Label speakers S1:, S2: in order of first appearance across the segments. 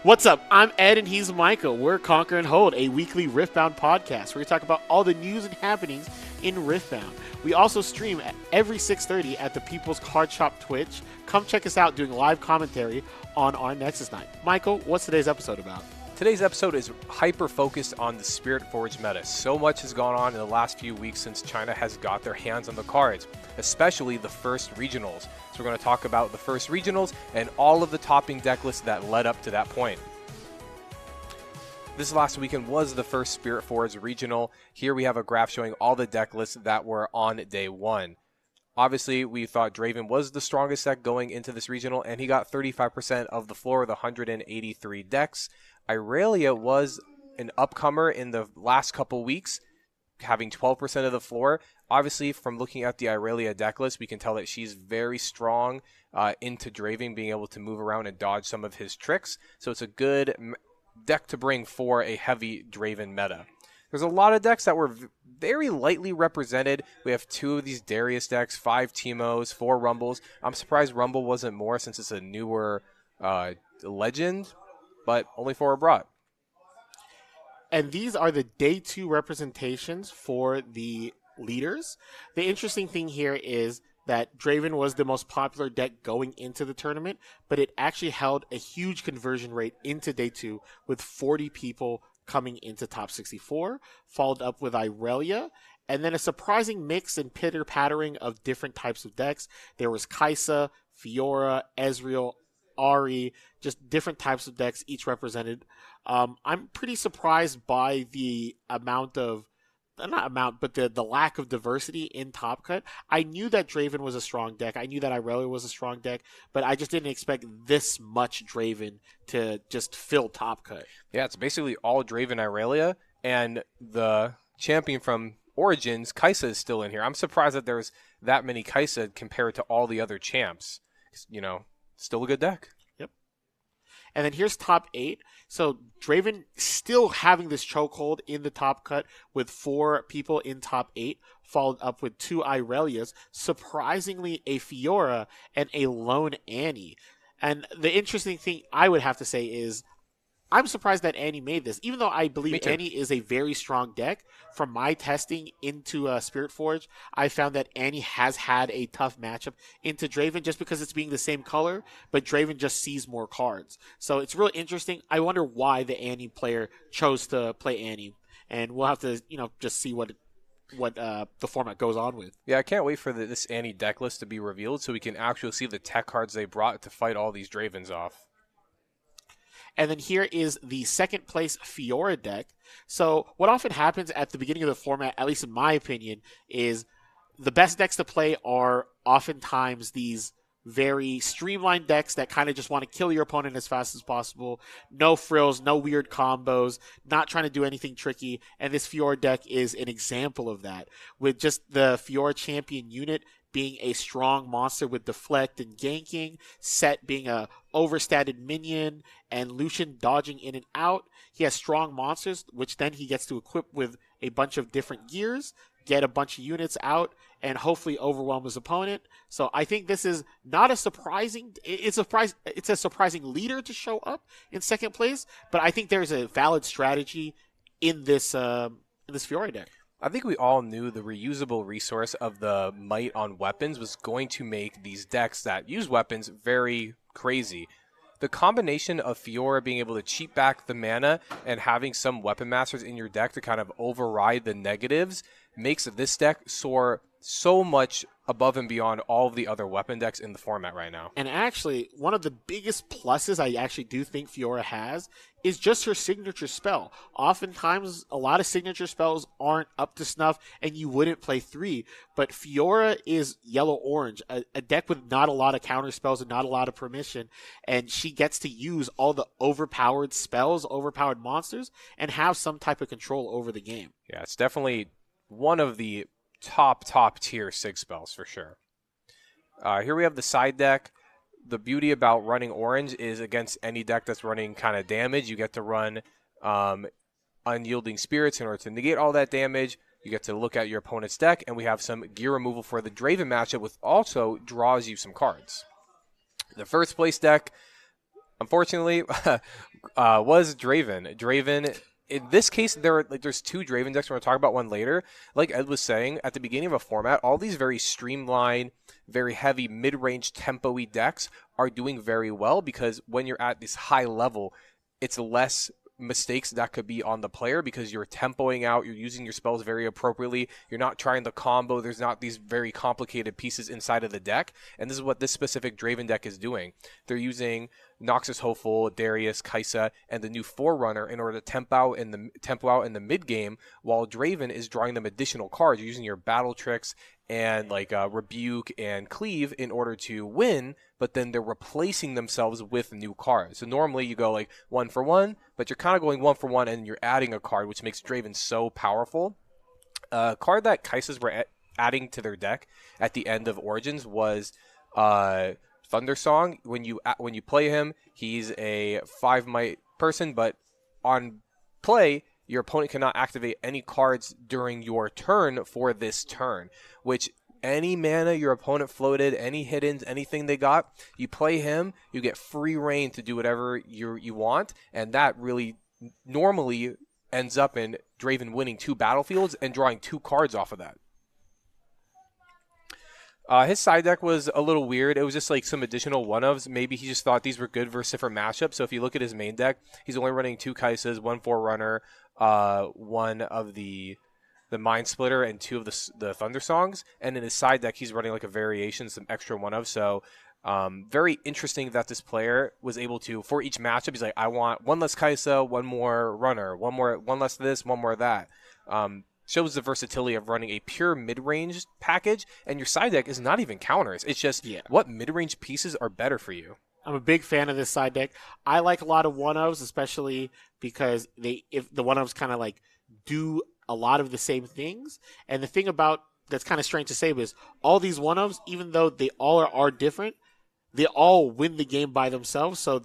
S1: What's up? I'm Ed and he's Michael. We're Conquer and Hold, a weekly Riftbound podcast where we talk about all the news and happenings in Riftbound. We also stream every 6:30 at the People's Card Shop Twitch. Come check us out doing live commentary on our Nexus night. Michael, what's today's episode about?
S2: Today's episode is hyper-focused on the Spiritforged meta. So much has gone on in the last few weeks since China has got their hands on the cards, especially the first regionals. So we're going to talk about the first regionals and all of the topping deck lists that led up to that point. This last weekend was the first Spiritforged regional. Here we have a graph showing all the deck lists that were on day one. Obviously, we thought Draven was the strongest deck going into this regional, and he got 35% of the floor with 183 decks. Irelia was an upcomer in the last couple weeks, having 12% of the floor. Obviously, from looking at the Irelia deck list, we can tell that she's very strong into Draven, being able to move around and dodge some of his tricks. So it's a good deck to bring for a heavy Draven meta. There's a lot of decks that were very lightly represented. We have 2 of these Darius decks, 5 Teemos, 4 Rumbles. I'm surprised Rumble wasn't more since it's a newer legend, but only 4 are brought.
S1: And these are the day 2 representations for the leaders. The interesting thing here is that Draven was the most popular deck going into the tournament, but it actually held a huge conversion rate into day 2 with 40 people coming into top 64, followed up with Irelia, and then a surprising mix and pitter-pattering of different types of decks. There was Kai'Sa, Fiora, Ezreal, Ahri, just different types of decks, each represented. I'm pretty surprised by the the lack of diversity in Top Cut. I knew that Draven was a strong deck. I knew that Irelia was a strong deck, but I just didn't expect this much Draven to just fill Top Cut.
S2: Yeah, it's basically all Draven Irelia, and the champion from Origins, Kai'Sa, is still in here. I'm surprised that there's that many Kai'Sa compared to all the other champs. You know, still a good deck.
S1: Yep. And then here's top 8. So Draven still having this chokehold in the top cut with 4 people in top 8, followed up with 2 Irelias, surprisingly a Fiora and a lone Annie. And the interesting thing I would have to say is I'm surprised that Annie made this, even though I believe Annie is a very strong deck. From my testing into Spiritforged, I found that Annie has had a tough matchup into Draven just because it's being the same color, but Draven just sees more cards. So it's really interesting. I wonder why the Annie player chose to play Annie, and we'll have to, just see what the format goes on with.
S2: Yeah, I can't wait for this Annie deck list to be revealed so we can actually see the tech cards they brought to fight all these Dravens off.
S1: And then here is the second place Fiora deck. So what often happens at the beginning of the format, at least in my opinion, is the best decks to play are oftentimes these very streamlined decks that kind of just want to kill your opponent as fast as possible. No frills, no weird combos, not trying to do anything tricky. And this Fiora deck is an example of that, with just the Fiora champion unit being a strong monster with deflect and ganking, Set being a overstated minion, and Lucian dodging in and out. He has strong monsters, which then he gets to equip with a bunch of different gears, get a bunch of units out, and hopefully overwhelm his opponent. So I think this is not a surprising, it's a surprising leader to show up in second place, but I think there's a valid strategy in this Fiora deck.
S2: I think we all knew the reusable resource of the might on weapons was going to make these decks that use weapons very crazy. The combination of Fiora being able to cheat back the mana and having some weapon masters in your deck to kind of override the negatives makes this deck soar so much above and beyond all of the other weapon decks in the format right now.
S1: And actually, one of the biggest pluses I actually do think Fiora has is just her signature spell. Oftentimes, a lot of signature spells aren't up to snuff, and you wouldn't play 3. But Fiora is yellow-orange, a deck with not a lot of counter spells and not a lot of permission, and she gets to use all the overpowered spells, overpowered monsters, and have some type of control over the game.
S2: Yeah, it's definitely one of the top tier sig spells for sure. Here we have the side deck. The beauty about running orange is against any deck that's running kind of damage, you get to run Unyielding Spirits in order to negate all that damage. You get to look at your opponent's deck, and we have some gear removal for the Draven matchup, which also draws you some cards. The first place deck, unfortunately, was Draven. Draven. In this case, there's two Draven decks. We're going to talk about one later. Like Ed was saying, at the beginning of a format, all these very streamlined, very heavy mid-range tempo-y decks are doing very well because when you're at this high level, it's less mistakes that could be on the player because you're tempoing out, you're using your spells very appropriately, you're not trying the combo, there's not these very complicated pieces inside of the deck, and this is what this specific Draven deck is doing. They're using Noxus Hopeful, Darius, Kaisa, and the new Forerunner in order to tempo out in the mid game, while Draven is drawing them additional cards. You're using your battle tricks and like Rebuke and Cleave in order to win, but then they're replacing themselves with new cards. So normally you go like 1-for-1, but you're kind of going 1-for-1 and you're adding a card, which makes Draven so powerful. A card that Kaisas were adding to their deck at the end of Origins was Thundersong. When you play him, he's a 5-might person, but on play, your opponent cannot activate any cards during your turn for this turn, which any mana your opponent floated, any hiddens, anything they got, you play him, you get free reign to do whatever you want, and that really normally ends up in Draven winning 2 battlefields and drawing 2 cards off of that. His side deck was a little weird. It was just like some additional one-ofs. Maybe he just thought these were good versus for matchup. So if you look at his main deck, he's only running 2 Kaisas, 1 Forerunner, 1 of the Mind Splitter, and 2 of the Thunder Songs. And in his side deck, he's running like a variation, some extra one-ofs. So very interesting that this player was able to, for each matchup, he's like, I want 1 less Kaisa, 1 more Runner, 1 less this, 1 more that. Shows the versatility of running a pure mid-range package, and your side deck is not even counters. It's just what mid-range pieces are better for you.
S1: I'm a big fan of this side deck. I like a lot of one-ofs, especially because if the one-ofs kind of like do a lot of the same things. And the thing about that's kind of strange to say is all these one-ofs, even though they all are different, they all win the game by themselves. So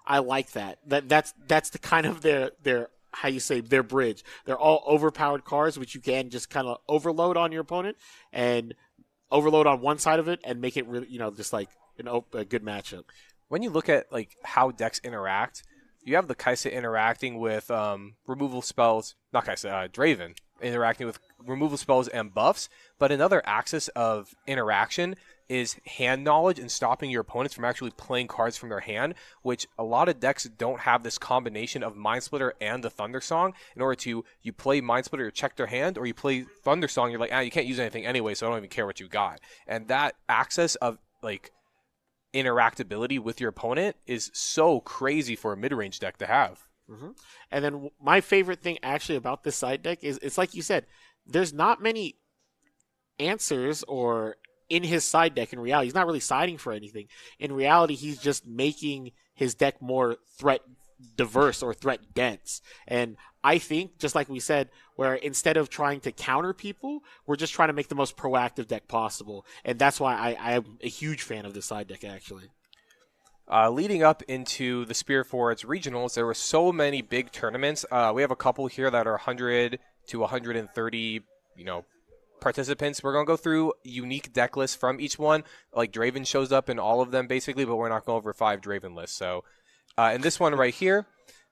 S1: I like that. That's the kind of their how you say their bridge. They're all overpowered cards, which you can just kind of overload on your opponent and overload on one side of it and make it really, just like a good matchup.
S2: When you look at like how decks interact, you have the Kaisa interacting with removal spells, not Kaisa, Draven interacting with removal spells and buffs, but another axis of interaction is hand knowledge and stopping your opponents from actually playing cards from their hand, which a lot of decks don't have this combination of Mind Splitter and the Thunder Song. In order to, you play Mind Splitter, check their hand, or you play Thunder Song, you're like, you can't use anything anyway, so I don't even care what you got. And that access of like interactability with your opponent is so crazy for a mid-range deck to have.
S1: Mm-hmm. And then my favorite thing actually about this side deck is it's like you said, there's not many answers or in his side deck in reality. He's not really siding for anything. In reality, he's just making his deck more threat diverse or threat dense. And I think, just like we said, where instead of trying to counter people, we're just trying to make the most proactive deck possible. And that's why I'm a huge fan of this side deck, actually.
S2: Leading up into the Spiritforged regionals, there were so many big tournaments. We have a couple here that are 100 to 130, participants. We're going to go through unique deck lists from each one. Like Draven shows up in all of them basically, but we're not going over 5 Draven lists. So in this one right here,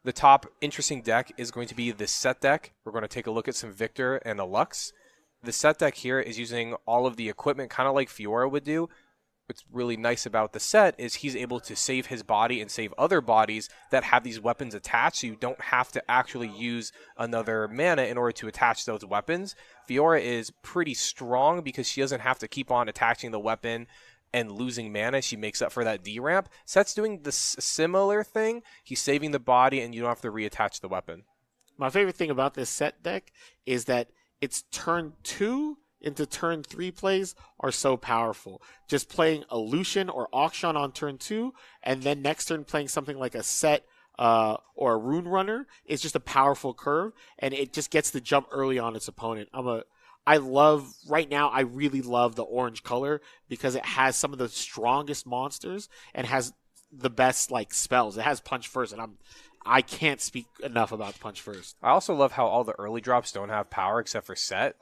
S2: the top interesting deck is going to be the set deck. We're going to take a look at some Victor and a Lux. The set deck here is using all of the equipment kind of like Fiora would do. What's really nice about the set is he's able to save his body and save other bodies that have these weapons attached, so you don't have to actually use another mana in order to attach those weapons. Fiora is pretty strong because she doesn't have to keep on attaching the weapon and losing mana. She makes up for that D-ramp. Set's doing the similar thing. He's saving the body and you don't have to reattach the weapon.
S1: My favorite thing about this set deck is that it's turn 2 into turn 3 plays are so powerful. Just playing a Lucian or Auction on turn 2, and then next turn playing something like a Set or a Rune Runner is just a powerful curve, and it just gets the jump early on its opponent. I really love the orange color because it has some of the strongest monsters and has the best spells. It has Punch First, and I can't speak enough about Punch First.
S2: I also love how all the early drops don't have power except for Set.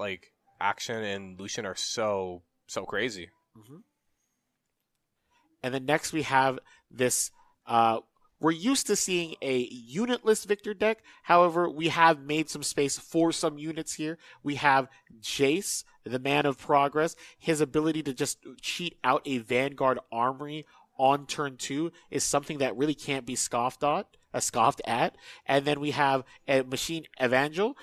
S2: Action and Lucian are so crazy.
S1: Mm-hmm. And then next we have this we're used to seeing a unitless Victor deck. However, we have made some space for some units here. We have Jace, the Man of Progress. His ability to just cheat out a Vanguard Armory on turn 2 is something that really can't be scoffed at. And then we have a Machine Evangel.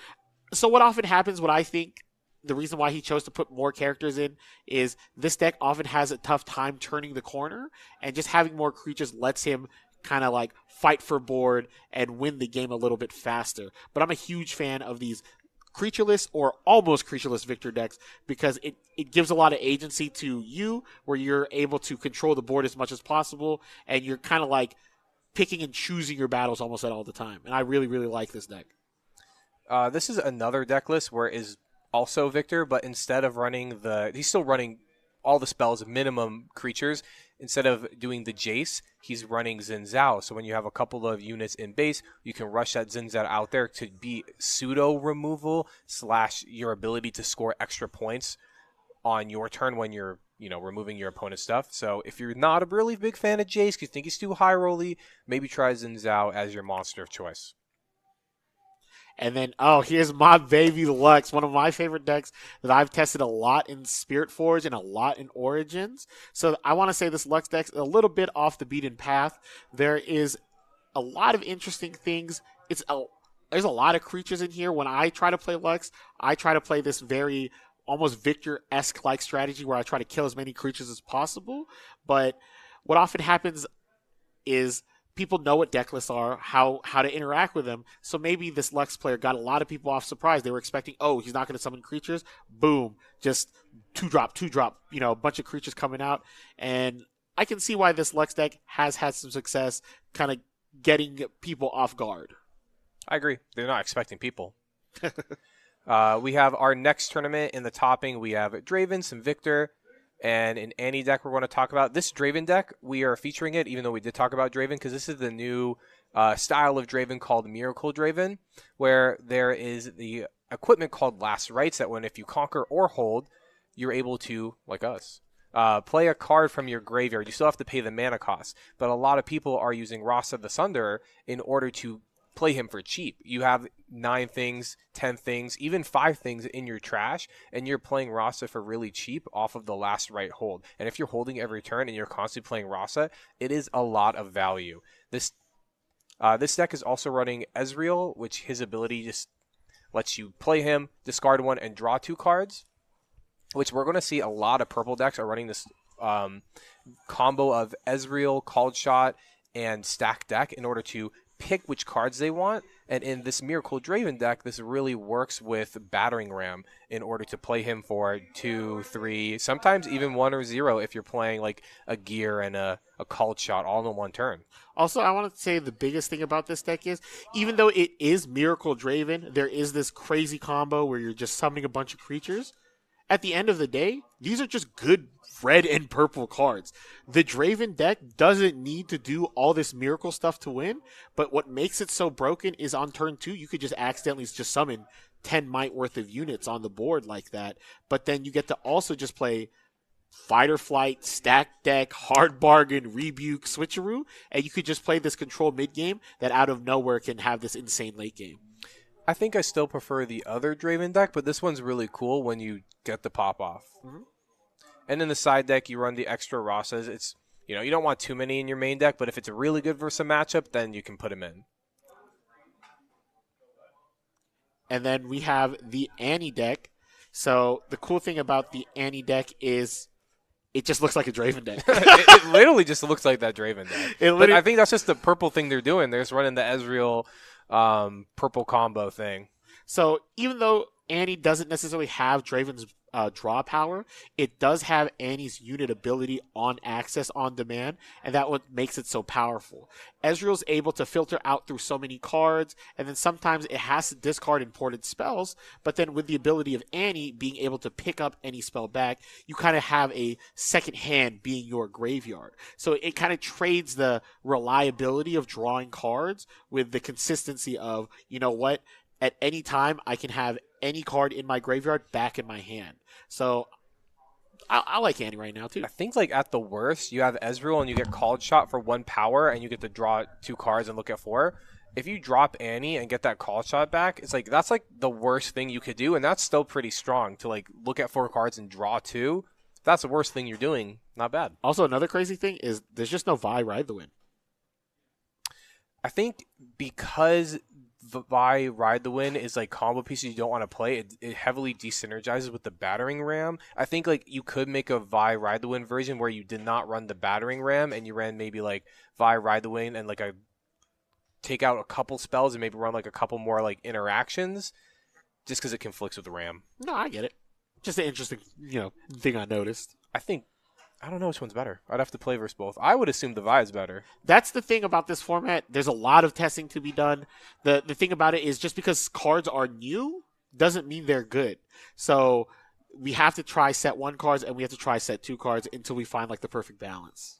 S1: So what often happens, what I think the reason why he chose to put more characters in is this deck often has a tough time turning the corner, and just having more creatures lets him kind of like fight for board and win the game a little bit faster. But I'm a huge fan of these creatureless or almost creatureless Victor decks because it gives a lot of agency to you, where you're able to control the board as much as possible, and you're kind of like picking and choosing your battles almost at all the time. And I really, really like this deck.
S2: This is another deck list where it is also Victor, but instead of running he's still running all the spells, minimum creatures. Instead of doing the Jace, he's running Xin Zhao. So when you have a couple of units in base, you can rush that Xin Zhao out there to be pseudo removal / your ability to score extra points on your turn when you're removing your opponent's stuff. So if you're not a really big fan of Jace, you think he's too high rolly, maybe try Xin Zhao as your monster of choice.
S1: And then, here's my baby Lux, one of my favorite decks that I've tested a lot in Spiritforged and a lot in Origins. So I want to say this Lux deck's a little bit off the beaten path. There is a lot of interesting things. There's a lot of creatures in here. When I try to play Lux, I try to play this very almost Victor-esque like strategy where I try to kill as many creatures as possible. But what often happens is people know what deck lists are, how to interact with them. So maybe this Lux player got a lot of people off surprise. They were expecting, he's not going to summon creatures. Boom. Just 2-drop, a bunch of creatures coming out. And I can see why this Lux deck has had some success kind of getting people off guard.
S2: I agree. They're not expecting people. We have our next tournament in the topping. We have Draven, some Victor, and an Annie deck we're going to talk about. This Draven deck, we are featuring it, even though we did talk about Draven, because this is the new style of Draven called Miracle Draven, where there is the equipment called Last Rites that if you conquer or hold, you're able to, like us, play a card from your graveyard. You still have to pay the mana cost, but a lot of people are using Rasa the Sunderer in order to play him for cheap. You have 9 things, 10 things, even 5 things in your trash, and you're playing Rasa for really cheap off of the Last Right hold. And if you're holding every turn and you're constantly playing Rasa, it is a lot of value. This deck is also running Ezreal, which his ability just lets you play him, discard 1, and draw 2 cards, which we're going to see a lot of purple decks are running this combo of Ezreal, Called Shot, and Stack deck in order to pick which cards they want. And in this Miracle Draven deck, this really works with Battering Ram in order to play him for 2, 3, sometimes even 1 or 0 if you're playing like a Gear and a Called Shot all in one turn.
S1: Also, I want to say the biggest thing about this deck is, even though it is Miracle Draven, there is this crazy combo where you're just summoning a bunch of creatures. At the end of the day, these are just good red and purple cards. The Draven deck doesn't need to do all this miracle stuff to win, but what makes it so broken is on turn 2, you could just accidentally just summon 10 might worth of units on the board like that. But then you get to also just play Fight or Flight, Stack Deck, Hard Bargain, Rebuke, Switcheroo, and you could just play this control mid-game that out of nowhere can have this insane late game.
S2: I think I still prefer the other Draven deck, but this one's really cool when you get the pop-off. Mm-hmm. And in the side deck, you run the extra Rasas. It's, you don't want too many in your main deck, but if it's really good versus a matchup, then you can put them in.
S1: And then we have the Annie deck. So the cool thing about the Annie deck is it just looks like a Draven deck.
S2: it literally just looks like that Draven deck. But I think that's just the purple thing they're doing. They're just running the Ezreal purple combo thing.
S1: So even though Annie doesn't necessarily have Draven's draw power, it does have Annie's unit ability on access on demand, and that what makes it so powerful. Ezreal's able to filter out through so many cards, and then sometimes it has to discard imported spells, but then with the ability of Annie being able to pick up any spell back, you kind of have a second hand being your graveyard. So it kind of trades the reliability of drawing cards with the consistency of, at any time I can have any card in my graveyard back in my hand. So I like Annie right now too.
S2: I think like at the worst, you have Ezreal and you get called shot for 1 power and you get to draw 2 cards and look at 4. If you drop Annie and get that call shot back, it's like that's like the worst thing you could do, and that's still pretty strong to like look at 4 cards and draw 2. If that's the worst thing you're doing, not bad.
S1: Also, another crazy thing is there's just no Vi Ride the Wind.
S2: I think because Vi Ride the Wind is like combo pieces you don't want to play, it heavily desynergizes with the battering ram. I think like you could make a Vi Ride the Wind version where you did not run the battering ram and you ran maybe like Vi Ride the Wind and like a take out a couple spells and maybe run like a couple more like interactions just because it conflicts with the ram.
S1: No, I get it. Just an interesting, thing I noticed.
S2: I don't know which one's better. I'd have to play versus both. I would assume the Vi is better.
S1: That's the thing about this format. There's a lot of testing to be done. The thing about it is just because cards are new doesn't mean they're good. So we have to try set 1 cards and we have to try set 2 cards until we find like the perfect balance.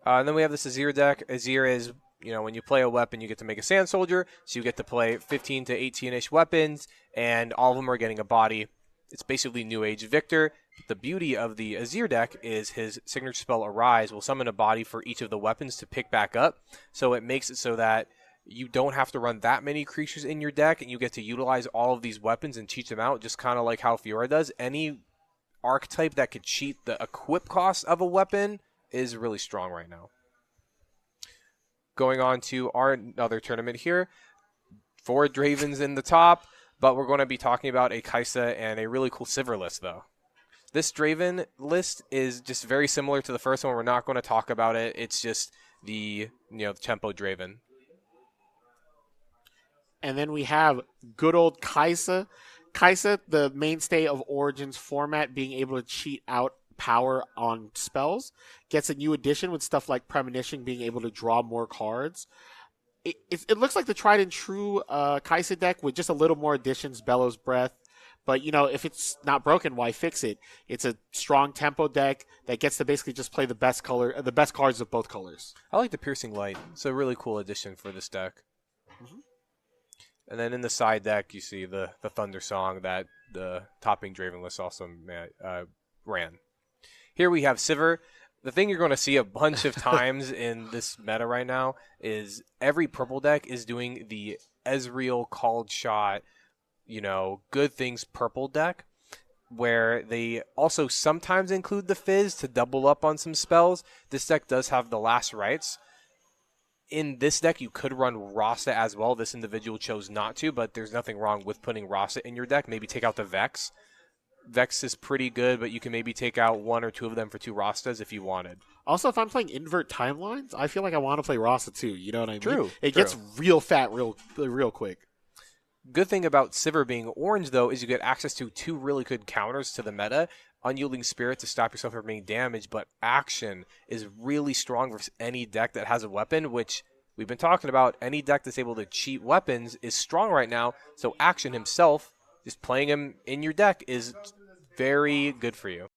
S2: And then we have this Azir deck. Azir is, when you play a weapon, you get to make a Sand Soldier. So you get to play 15 to 18-ish weapons, and all of them are getting a body. It's basically New Age Victor. But the beauty of the Azir deck is his signature spell Arise will summon a body for each of the weapons to pick back up. So it makes it so that you don't have to run that many creatures in your deck, and you get to utilize all of these weapons and cheat them out, just kind of like how Fiora does. Any archetype that could cheat the equip cost of a weapon is really strong right now. Going on to our other tournament here. 4 Dravens in the top, but we're going to be talking about a Kai'Sa and a really cool Sivr list, though. This Draven list is just very similar to the first one. We're not going to talk about it. It's just the tempo Draven.
S1: And then we have good old Kai'Sa. Kai'Sa, the mainstay of Origins format, being able to cheat out power on spells, gets a new addition with stuff like Premonition, being able to draw more cards. It looks like the tried and true Kai'Sa deck with just a little more additions, Bellows Breath. But, if it's not broken, why fix it? It's a strong tempo deck that gets to basically just play the best cards of both colors.
S2: I like the Piercing Light. It's a really cool addition for this deck. Mm-hmm. And then in the side deck, you see the Thunder Song that the topping Draven list also ran. Here we have Sivr. The thing you're going to see a bunch of times in this meta right now is every purple deck is doing the Ezreal called shot, good things purple deck, where they also sometimes include the Fizz to double up on some spells. This deck does have the Last Rites. In this deck, you could run Rasta as well. This individual chose not to, but there's nothing wrong with putting Rasta in your deck. Maybe take out the Vex. Vex is pretty good, but you can maybe take out 1 or 2 of them for 2 Rastas if you wanted.
S1: Also, if I'm playing invert timelines, I feel like I want to play Rasta too. You know what I mean?
S2: True.
S1: It gets real fat real quick.
S2: Good thing about Sivr being orange, though, is you get access to 2 really good counters to the meta. Unyielding Spirit to stop yourself from being damaged, but Action is really strong versus any deck that has a weapon, which we've been talking about. Any deck that's able to cheat weapons is strong right now, so Action himself, just playing him in your deck is very good for you.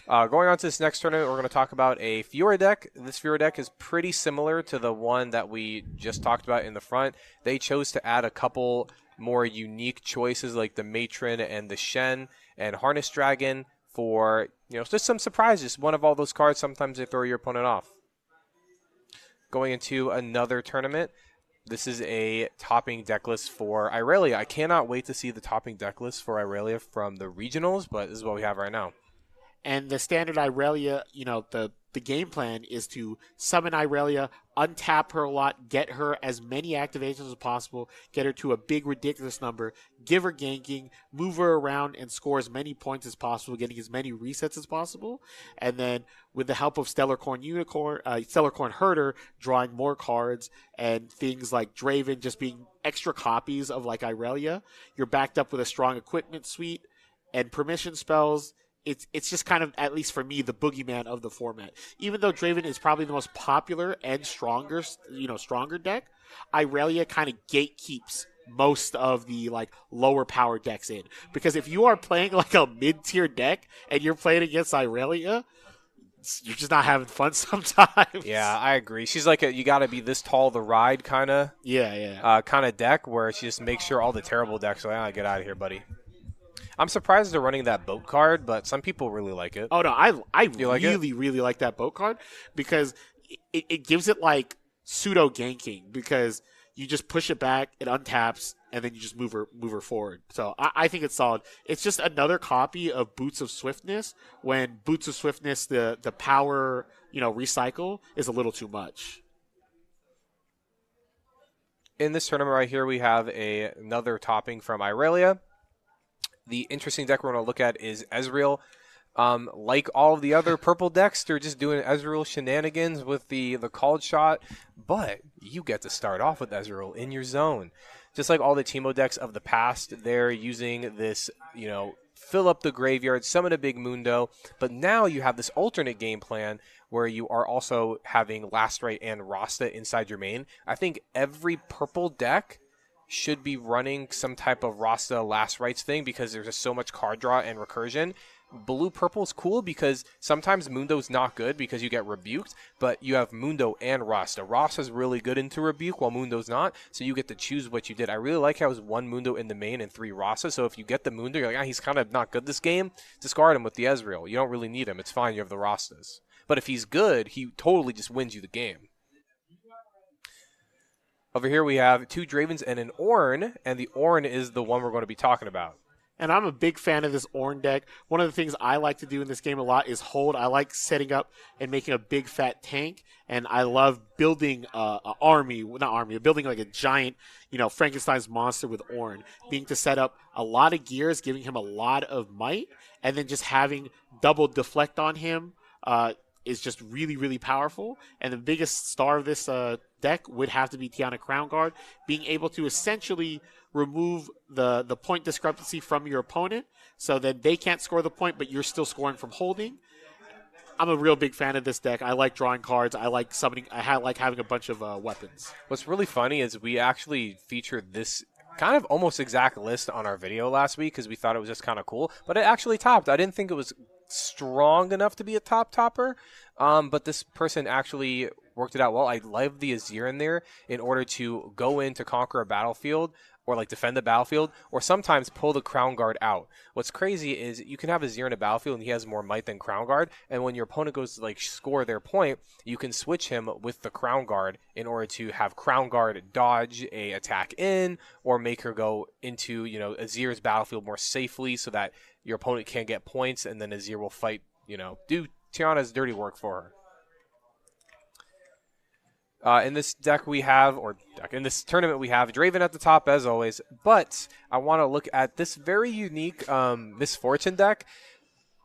S2: Going on to this next tournament, we're going to talk about a Fiora deck. This Fiora deck is pretty similar to the one that we just talked about in the front. They chose to add a couple more unique choices like the Matron and the Shen and Harness Dragon for, just some surprises. One of all those cards, sometimes they throw your opponent off. Going into another tournament, this is a topping deck list for Irelia. I cannot wait to see the topping deck list for Irelia from the regionals, but this is what we have right now.
S1: And the standard Irelia, the game plan is to summon Irelia, untap her a lot, get her as many activations as possible, get her to a big, ridiculous number, give her ganking, move her around, and score as many points as possible, getting as many resets as possible. And then with the help of Stellarcorn Herder, drawing more cards, and things like Draven just being extra copies of like Irelia, you're backed up with a strong equipment suite and permission spells. It's just kind of, at least for me, the boogeyman of the format. Even though Draven is probably the most popular and stronger deck, Irelia kind of gatekeeps most of the lower power decks in. Because if you are playing like a mid-tier deck and you're playing against Irelia, you're just not having fun sometimes.
S2: Yeah, I agree. She's like you got to be this tall to ride kind of
S1: kind of
S2: deck where she just makes sure all the terrible decks are like, get out of here, buddy. I'm surprised they're running that boat card, but some people really like it.
S1: Oh no, I
S2: You like
S1: really like that boat card because it gives it like pseudo ganking because you just push it back, it untaps, and then you just move her forward. So I think it's solid. It's just another copy of Boots of Swiftness when Boots of Swiftness the power recycle is a little too much.
S2: In this tournament right here, we have another topping from Irelia. The interesting deck we're going to look at is Ezreal. Like all of the other purple decks, they're just doing Ezreal shenanigans with the called shot, but you get to start off with Ezreal in your zone. Just like all the Teemo decks of the past, they're using this, fill up the graveyard, summon a big Mundo, but now you have this alternate game plan where you are also having Last Right and Rasta inside your main. I think every purple deck should be running some type of Rasta Last Rights thing because there's just so much card draw and recursion. Blue-purple is cool because sometimes Mundo's not good because you get rebuked, but you have Mundo and Rasta. Rasta's really good into rebuke while Mundo's not, so you get to choose what you did. I really like how it's 1 Mundo in the main and 3 Rasta, so if you get the Mundo, you're like, he's kind of not good this game, discard him with the Ezreal. You don't really need him. It's fine. You have the Rastas. But if he's good, he totally just wins you the game. Over here we have 2 Dravens and an Ornn, and the Ornn is the one we're going to be talking about.
S1: And I'm a big fan of this Ornn deck. One of the things I like to do in this game a lot is hold. I like setting up and making a big fat tank, and I love building building like a giant, Frankenstein's monster with Ornn. Being to set up a lot of gears, giving him a lot of might, and then just having double deflect on him is just really, really powerful. And the biggest star of this deck would have to be Tiana Crown Guard, being able to essentially remove the point discrepancy from your opponent so that they can't score the point, but you're still scoring from holding. I'm a real big fan of this deck. I like drawing cards. I like summoning. I like having a bunch of weapons.
S2: What's really funny is we actually featured this kind of almost exact list on our video last week because we thought it was just kind of cool, but it actually topped. I didn't think it was strong enough to be a topper, but this person actually worked it out well. I love the Azir in there in order to go in to conquer a battlefield or like defend the battlefield, or sometimes pull the Crown Guard out. What's crazy is you can have Azir in a battlefield and he has more might than Crown Guard, and when your opponent goes to like score their point, you can switch him with the Crown Guard in order to have Crown Guard dodge a attack in, or make her go into Azir's battlefield more safely so that your opponent can't get points, and then Azir will fight, do Tiana's dirty work for her. In this deck we have, in this tournament we have Draven at the top as always, but I want to look at this very unique Misfortune deck.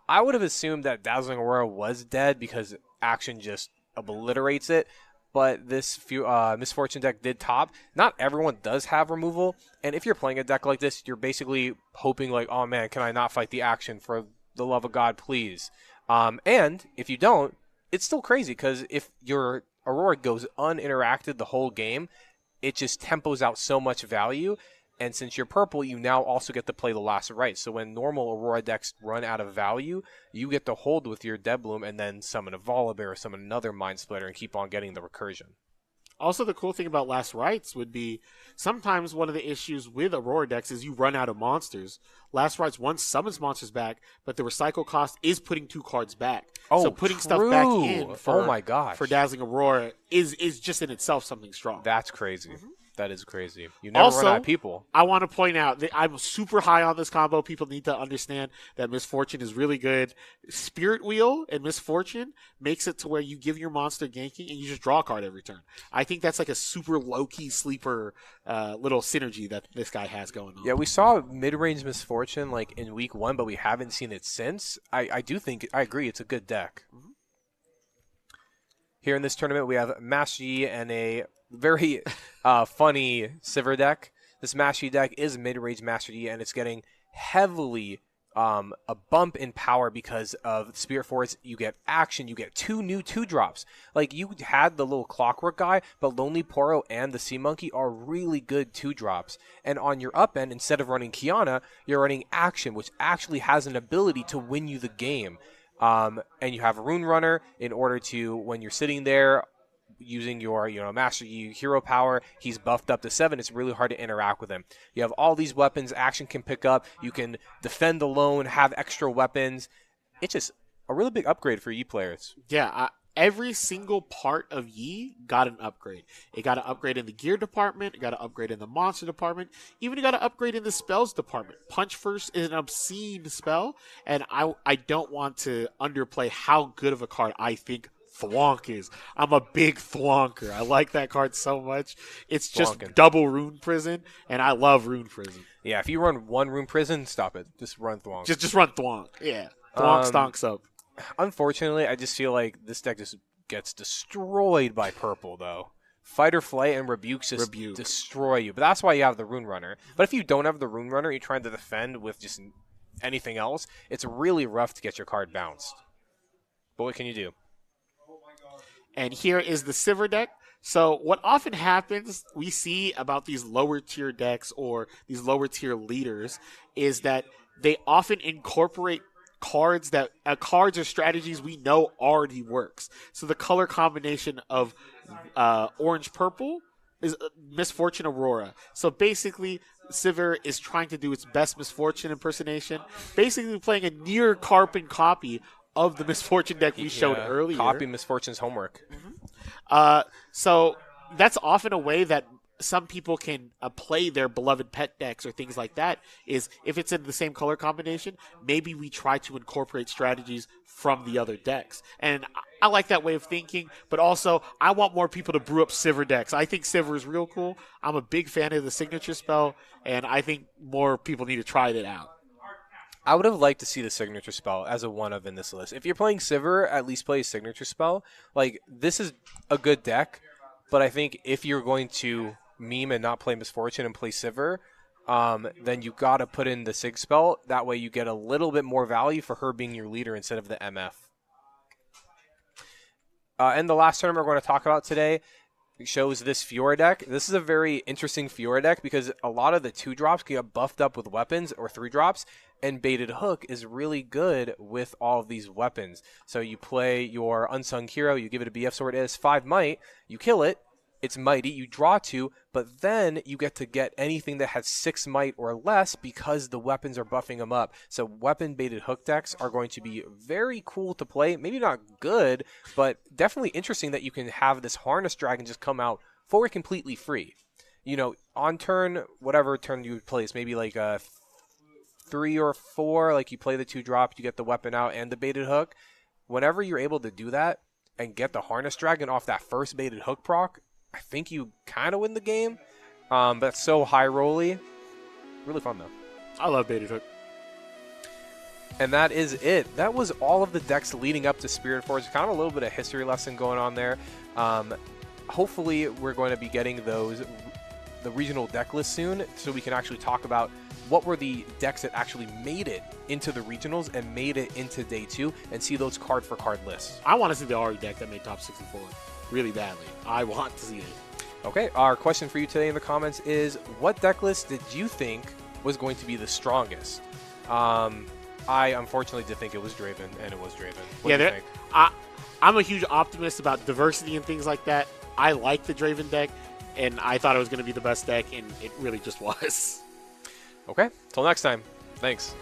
S2: I would have assumed that Dazzling Aurora was dead because action just obliterates it, but this Misfortune deck did top. Not everyone does have removal, and if you're playing a deck like this, you're basically hoping like, oh man, can I not fight the action for the love of God, please? And if you don't, it's still crazy because if your Aurora goes uninteracted the whole game, it just tempos out so much value. And since you're purple, you now also get to play the Last Right. So when normal Aurora decks run out of value, you get to hold with your Dead Bloom and then summon a Volibear or summon another Mind Splitter and keep on getting the recursion.
S1: Also, the cool thing about Last Rites would be sometimes one of the issues with Aurora decks is you run out of monsters. Last Rites once summons monsters back, but the recycle cost is putting 2 cards back.
S2: Oh,
S1: so putting
S2: true.
S1: stuff back in for,
S2: oh my gosh.
S1: for Dazzling Aurora is just in itself something strong.
S2: That's crazy. Mm-hmm. That is crazy. You never run out of people.
S1: I want to point out that I'm super high on this combo. People need to understand that Misfortune is really good. Spirit Wheel and Misfortune makes it to where you give your monster ganking and you just draw a card every turn. I think that's like a super low-key sleeper little synergy that this guy has going on.
S2: Yeah, we saw mid-range Misfortune like in week 1, but we haven't seen it since. I agree. It's a good deck. Mm-hmm. Here in this tournament, we have Master Yi and a very funny Sivr deck. This Master Yi deck is mid-range Master Yi, and it's getting heavily a bump in power because of Spiritforged. You get action. You get 2 new 2-drops. Like, you had the little Clockwork guy, but Lonely Poro and the Sea Monkey are really good 2-drops. And on your up end, instead of running Kiana, you're running action, which actually has an ability to win you the game. And you have a Rune Runner in order to, when you're sitting there, using your, Master Yi hero power. He's buffed up to 7. It's really hard to interact with him. You have all these weapons Action can pick up. You can defend alone, have extra weapons. It's just a really big upgrade for Yi players.
S1: Yeah, every single part of Yi got an upgrade. It got an upgrade in the gear department. It got an upgrade in the monster department. Even it got an upgrade in the spells department. Punch First is an obscene spell, and I don't want to underplay how good of a card I think Thwonk is. I'm a big Thwonker. I like that card so much. It's just double Rune Prison, and I love Rune Prison.
S2: Yeah, if you run one Rune Prison, stop it. Just run Thwonk.
S1: Just run Thwonk. Yeah. Thwonk stonks up.
S2: Unfortunately, I just feel like this deck just gets destroyed by purple, though. Fight or Flight and Rebukes just destroy you. But that's why you have the Rune Runner. But if you don't have the Rune Runner, you're trying to defend with just anything else, it's really rough to get your card bounced. But what can you do?
S1: And here is the Sivr deck. So what often happens, we see about these lower tier decks or these lower tier leaders, is that they often incorporate cards or strategies we know already works. So the color combination of orange purple is Misfortune Aurora. So basically, Sivr is trying to do its best Misfortune impersonation, basically playing a near carbon copy of the Misfortune deck we showed earlier.
S2: Copy Misfortune's homework.
S1: So that's often a way that some people can play their beloved pet decks or things like that, is if it's in the same color combination, maybe we try to incorporate strategies from the other decks. And I like that way of thinking, but also I want more people to brew up Sivr decks. I think Sivr is real cool. I'm a big fan of the signature spell, and I think more people need to try it out.
S2: I would have liked to see the signature spell as a one-of in this list. If you're playing Sivr, at least play a signature spell. Like, this is a good deck, but I think if you're going to meme and not play Misfortune and play Sivr, then you got to put in the Sig spell. That way you get a little bit more value for her being your leader instead of the MF. And the last tournament we're going to talk about today shows this Fiora deck. This is a very interesting Fiora deck because a lot of the 2-drops can get buffed up with weapons, or 3-drops, and Baited Hook is really good with all of these weapons. So you play your Unsung Hero, you give it a BF Sword, it has 5 might, you kill it, it's mighty, you draw 2, but then you get to get anything that has 6 might or less because the weapons are buffing them up. So weapon Baited Hook decks are going to be very cool to play. Maybe not good, but definitely interesting that you can have this Harness Dragon just come out for completely free. You know, on turn, whatever turn you would place, maybe like a 3 or 4, like you play the 2-drop, you get the weapon out and the Baited Hook. Whenever you're able to do that and get the Harness Dragon off that first Baited Hook proc, I think you kind of win the game. But it's so high rolly. Really fun, though.
S1: I love Baited Hook.
S2: And that is it. That was all of the decks leading up to Spiritforged. Kind of a little bit of history lesson going on there. Hopefully, we're going to be getting the regional deck list soon, so we can actually talk about what were the decks that actually made it into the regionals and made it into day 2, and see those card for card lists.
S1: I want to see the Ari deck that made top 64 really badly. I want to see it.
S2: Okay, our question for you today in the comments is, what deck list did you think was going to be the strongest? I unfortunately did think it was Draven, and it was Draven. What do you think?
S1: I'm a huge optimist about diversity and things like that. I like the Draven deck, and I thought it was going to be the best deck, and it really just was.
S2: Okay, till next time. Thanks.